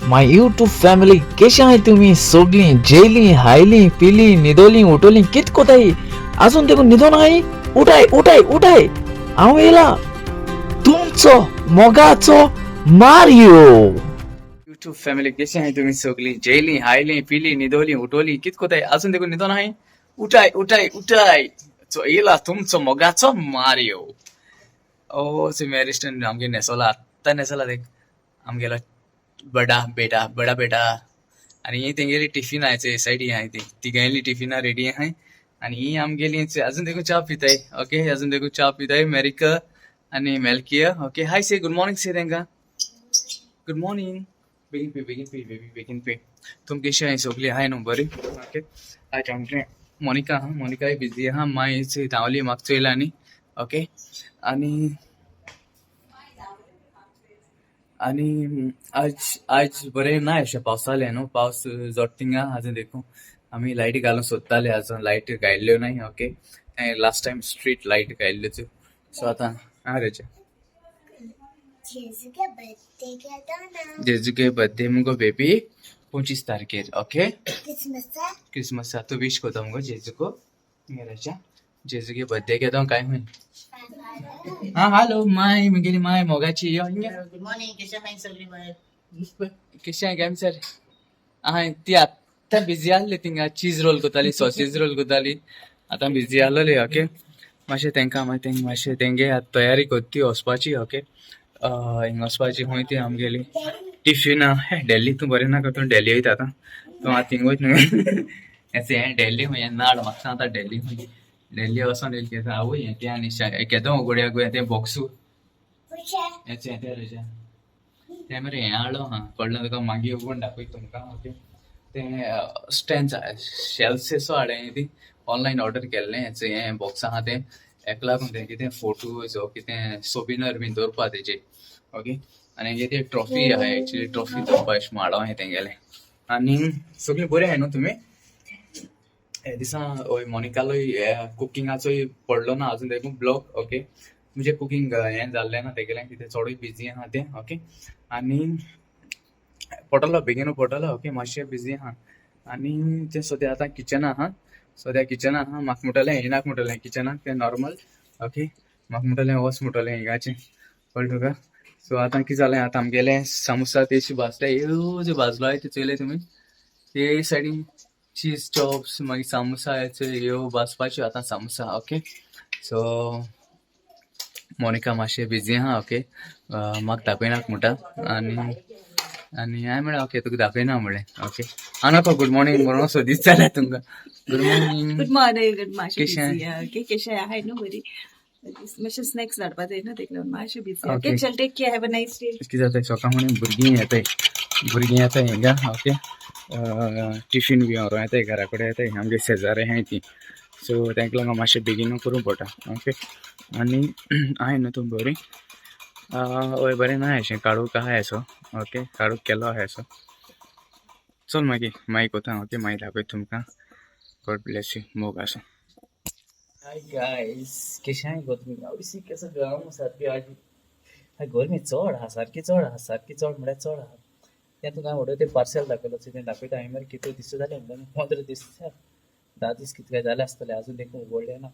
माय YouTube family कशी आहे तुम्ही सोगली जेली हायली पिली निदोली उठवली कित कोताई अजून देखून निधो नाही उठाय उठाय उठाय आव येला तुमचं मोगाचो मारियो यूट्यूब फॅमिली कशी आहे तुम्ही सोगली जेली हायली पिली निदोली उठवली कित कोताई अजून देखून निधो नाही उठाय उठाय उठाय सो येला तुमचं मोगाचो मारियो ओ से मेरिस्टन आमगे नेसोला आत्ता नेसोला देख आमगेला बडा बेटा आणि तेंगेली टिफिन आहे साईड आहे ती तिघांनी टिफिन रेडी आहे आणि ही आमगेली अजून देखो चहा पिताय ओके अजून देखो चहा पिताय मेरिका आणि मेल्किया ओके हाय से गुड मॉर्निंग से तेंका गुड मॉर्निंग बेगिन पे तुम कशी आहे सोगली आहे नो बरी ओके आज आमचे मोनिका बिझी हा माय से धावली मागचो येला आणि ओके आणि आणि आज बरे नाही अशें पावसाले न्हू पावस जोडथिंगा अजून देखून आम्ही लाईट घालून सोदताले अजून लाईट गायल्ल्यो नाही okay last time street light गायल्ल्यो सो आता हा रेजा जेजुके बर्थडे मुगो बेबी 25 तारखेर ओके क्रिसमस तू विश कोता मुगो जेजुको रेजा जेजुके बर्थडे केदो काय होईल हा हॅलो माय मुगेली माय मोगाची यो गुड मॉर्निंग कशा आहे सगळी बाहेर कशी आहे काय सर हा ती आता बिझी आसली थिंगा चीज रोल कोताली सॉसेज रोल कोताली आता बिझी आसलेली ओके मातशें तेंका मातशें तेंगे तयारी कोत्ती वचपाची ओके हिंग वचपाची खंय ती आमगेली टिफिन डेल्ली तूं बरें ना तूं डेल्ली वयता आतां तूं आतां थिंग वयत न्हू डेल्ली खंय नाड म्हाका आतां डेल्ली वचोन येयली आवय हें तें आनी केदो उगड्या गोंया तें बॉक्सू हेचें तें रेजा तें मरे हें हाडलो हा कळ्ळें तुका मागीर उगडून दाखयता तुमकां ओके तें स्टँड शेल्फ्स हाडें ती ऑनलायन ऑर्डर केल्लें हेचें हें बॉक्स आहा तें हेका लागून तें कितें फोटोज ओ कितें सोबिनर बीन दवरपा तेजेर ओके आनी हेंगे ती ट्रॉफी आहा एक्चुली ट्रॉफी दवरपा अशें हाडो हांवें तेंगेलें आनी सगळीं बरें आहाय न्हू तुमी हे दिसा मोनिकालोय कुकिंगाचोय पडलो ना अजून देखून ब्लॉग ओके म्हणजे कुकिंग हें जाल्लें ना तेगेलें कितें चडूय बिझी आहा तें ओके आनी पडटलो बेगीनू पडटलो ओके मातशें बिझी आहा आनी तें सद्या आतां किचन आहा सद्या किचन आहा म्हाका म्हणटलें येनाक म्हणटलें किचनाक तें नॉर्मल ओके म्हाका म्हणटलें वच म्हणटलें हिंगाचें कळ्ळें तुका सो आतां कितें जालें आतां आमगेलें सामोसा तेशी भाजता ह्यो भाजलो हाय ते चोयले तुमी ते सायडीन चीज चॉप्स मागीर सामोसा ह्यो भाजपाच्यो आतां सामोसा ओके सो मोनिका मातशें बिझी आहा ओके म्हाका दाखयनाक म्हणटा आनी हांवें म्हणलें ओके तुका दाखयना म्हणलें ओके हांव नाका गुड मॉर्निंग म्हणून सो दीस जाल्या तुमकां गुड मॉर्निंग गुड मॉर्निंग मातशें कशें बिझी कशें आहाय न्हू बरी मातशें स्नॅक्स धाडपा जाय ना तेका लागून मातशें बिझी ओके. ओके चल take care have a nice day कितें जाता सकाळ म्हणून भुरगीं येताय हिंगा ओके टिफीन बी व्हरों येताय घरा कडेन येताय आमगे शेजारी आहाय ती सो तेंका लागून मातशें बेगीनू करूं पडटा ओके आनी आहाय न्हू तूं बरी हय बरें ना अशें काडूक आहाय असो ओके काडूक केलो आहाय असो चल मागीर कोता ओके मागीर दाखयता तुमकां गॉड ब्लेस यू मोग आसो हाय गाइस कशें आहाय गो तुमी आवडीसी केसो गरम सारकी आज गरमी चड आहा सारकी चड म्हळ्यार चड आहा तें तुका हांवें ऑर्डर तें पार्सल दाखयलो तें दाखयता हांवें मरे कितले दीस जाले 15 दीस 10 दीस कितले जाले आसतले अजून देखून उगडले ना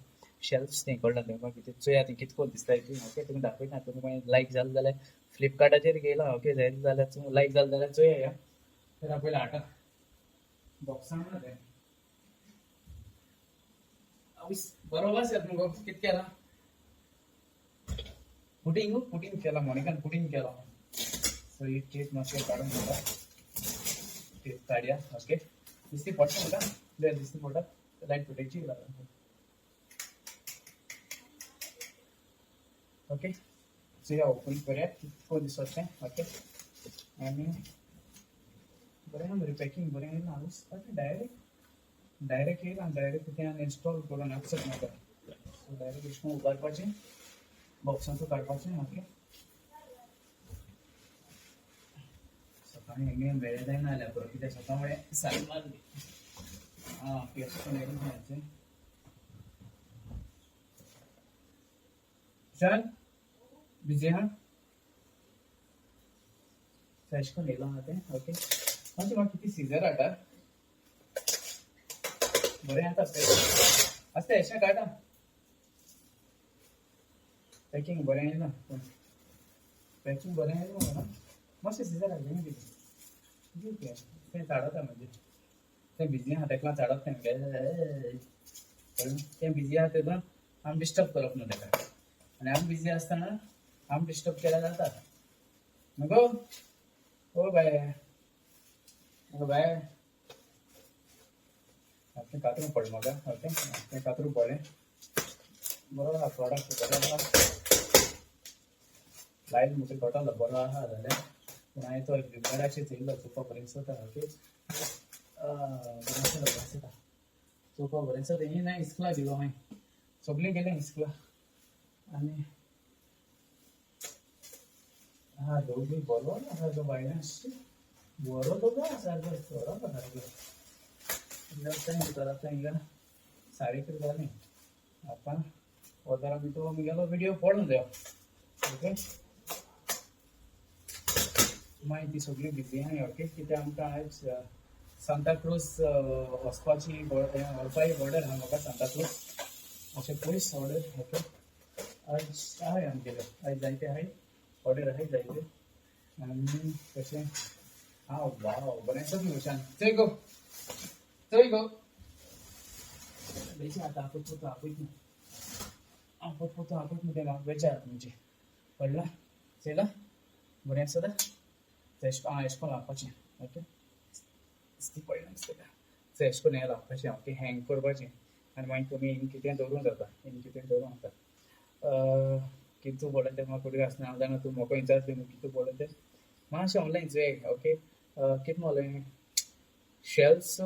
शेल्फ्स तें कळना तुमकां कितें चोया तें कितकोन दिसता ओके तुमकां दाखयता तुमकां लायक जालें जाल्यार फ्लिपकार्टाचेर गेला ओके जायत जाल्यार लायक जालें जाल्यार चोया तर पयलीं हाडा बॉक्सान ना तें बरोबर सर तुमकां कितें केलां पुटींग केला मोनिकान पुटींग केला सो ही केक मातशें काडून घेता केक काडया ओके दिसती पडटा म्हाका कितें दिसती पडटा लायट पेटोवची लागून ओके सो या ओपन करूया कितको दिसता ओके आनी बरें ना बरें पॅकींग बरें येयला डायरेक्ट येयला डायरेक्ट तें इन्स्टॉल करून एक्सेप्ट नाका सो डायरेक्ट अशें उबारपाचें बॉक्सांचो काडपाचें ओके सकाळीं हेंगे वेळ जायना जाल्यार बरो कित्याक सकाळ फुडें साली मारली आं पेस्ट करून खावचें चल बिजी आहा फ्रेश करून येयलो आहा तें ओके मातशें म्हाका कितें सिजर हाडटा बरें आतां आस्ते एशें काडा पॅकींग बरें येयना पॅकींग बरें येयना म्हाका मातशें सिजर हाडलें न्ही कितें तें चाडोता म्हणजे तें बिजी आहा तेका चाडप तें कळ्ळें तें बिजी आहा तेदून आमी डिस्टर्ब करप न्हू तेका आनी आमी बिजी आसतना आमी डिस्टर्ब केल्यार जाता नको ओ बाय ओ बाय आपलें कातरूं पडलें म्हाका ओके आपलें कातरूं पडलें बरो आहा प्रॉडक्ट बरो आहा लायट म्हजो कटलो बरो आहा जाल्यार पूण हांवें तो फ्लिपकार्टाचेर चोयल्लो चोवपा बरें दिसता ओके बरें दिसता चोवपा बरें दिसता ही ना इस्कला दिलो हांवें सगळीं गेलें इस्कला आनी हा दोगी बरो आहा तो बायलां बरो दोगो आहा सारको बरो आहा सारको आतां हिंगा 3:30 जालीं आतां वतारा भितर आमगेलो विडियो पडून जायो ओके मागीर ती सगळीं बिजी आहाय ओके कित्याक आमकां आयज सांताक्रूज वचपाची व्हरपाची ऑर्डर आहा म्हाका सांताक्रूज अशें पयस ऑर्डर ओके आयज आहाय आमगेले आयज जायते आहाय ऑर्डर आहाय जायते आनी तशें हांव वाव बरें आसा तुमी हुशार चोय गो बेशी आतां आपयत न्हू तें म्हाका बेजार तुमचें कळ्ळां चोयलां बरें आसा एशें कोन्न लावपाचें ओके ती पडलें तेका सो एशें कोन्न हें लावपाचें ओके हँग करपाचें आनी मागीर तुमी इन कितें दवरूं जाता कितू पडलें तें म्हाका कुडीक आसना हांव जाणा तूं म्हाका विचारता न्हू कितू पडलें तें मातशें ऑनलायन चोय ओके कितें मारलें शेल्स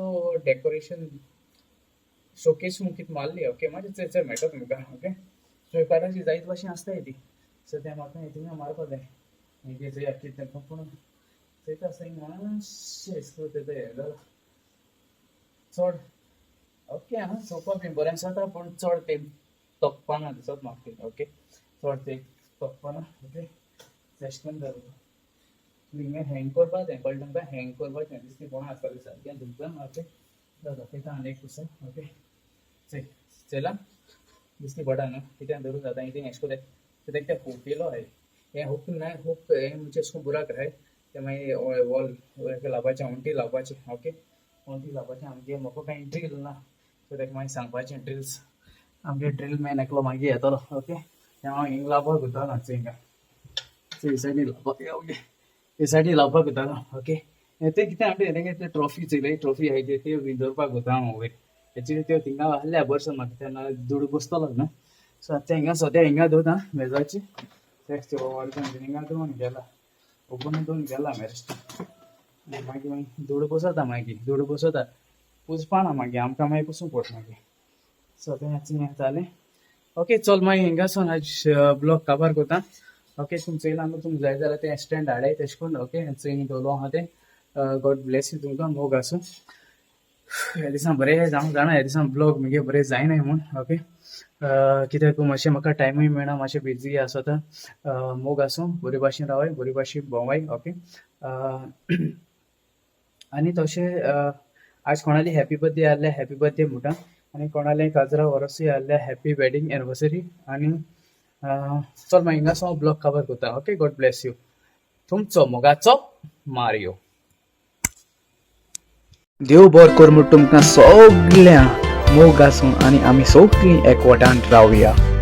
डेकोरेशन शोकेस म्हूण कितें मारली ओके मातशें चोय मेळटा तुमकां ओके फ्लिपकार्टाची जायत भाशेन आसताय ती सो तें म्हाका हितून मारपा जाय हें चोया कितें तें पूण चोयता आसता मातशें इसको तें हें जाला चड ओके आहा चोवपा बी बरें जाता पूण चड तें तोपपाना दिसत म्हाका तें ओके चड तें तोपपाना ओके तेश कोन्न जाता हिंगा हँग करपाचें कळ्ळें तुमकां हँग करपाचें दिसता कोणा आसतलें सारकें तुमकां ओके दाखयता आनी एक कुसर ओके चोयलां दिसती पडा न्हू कित्याक धरूं जाता हितून एशें कोन्न कित्याक तें हूक येयलो आहाय हें हूक ना हूक हें म्हणजे एशें कोन्न बुराक आहाय ते मागीर वॉल हेका लावपाचें उंटी लावपाचें ओके उंटी लावपाचें आमगे म्हाका कांय ड्रील ना सो तेका मागीर सांगपाचें ड्रिल्स आमगे ड्रील मॅन एकलो मागीर येतलो ओके तें हांव हिंग लावपाक वयतलो हिंगा सो हे सायडीन लावपाक ओके हे सायडीन लावपाक वयतलो ओके तें कितें आमगे तेंगे ट्रॉफी चोयले ट्रॉफी आहाय त्यो दवरपाक वयता हांव वयर एक्चुली त्यो थिंगा आहल्या बर्स म्हाका तेन्ना दूड बसतलो न्हू सो आतां हिंगा सद्या हिंगा दवरता मेजाची तेच हिंगा दवरून गेला ओपन दवरून गेला मेरेस्ट मागीर दूड बसता मागीर दूड बसता पुजपाना मागीर आमकां मागीर पुसूंक पडटा मागीर सो तें हें जालें ओके चल मागीर हिंगासून आज ब्लॉग काबार कोता ओके तुमचो चोयलां न्हू तुमकां जाय जाल्यार तें स्टँड हाडाय तेशें कोन्न ओके चोयन दवरलो आहा तें गॉड ब्लेस यू तुमकां मोग आसूं ह्या दिसान बरें जावं जाणा ह्या दिसान ब्लॉग म्हगे बरें जायनाय म्हूण ओके कित्याक मातशें म्हाका टायमूय मेळना मातशें बिजी आसता मोग आसूं बरे भाशेन रावय बरे भाशेन भोंवाय ओके आनी तशें आज कोणाली हॅपी बर्थडे आहल्यार हॅपी बर्थडे म्हणटा आनी कोणालें काजरा वर्सूय आहल्यार हॅपी वेडींग एनिवर्सरी आनी चल मागीर हिंगासो हांव ब्लॉग कवर करता ओके गॉड ब्लेस यू तुमचो मोगाचो मारियो देव बरें कर म्हूण तुमकां सगळ्यांक मोग आसूं आनी आमी सगळीं एकवटान रावया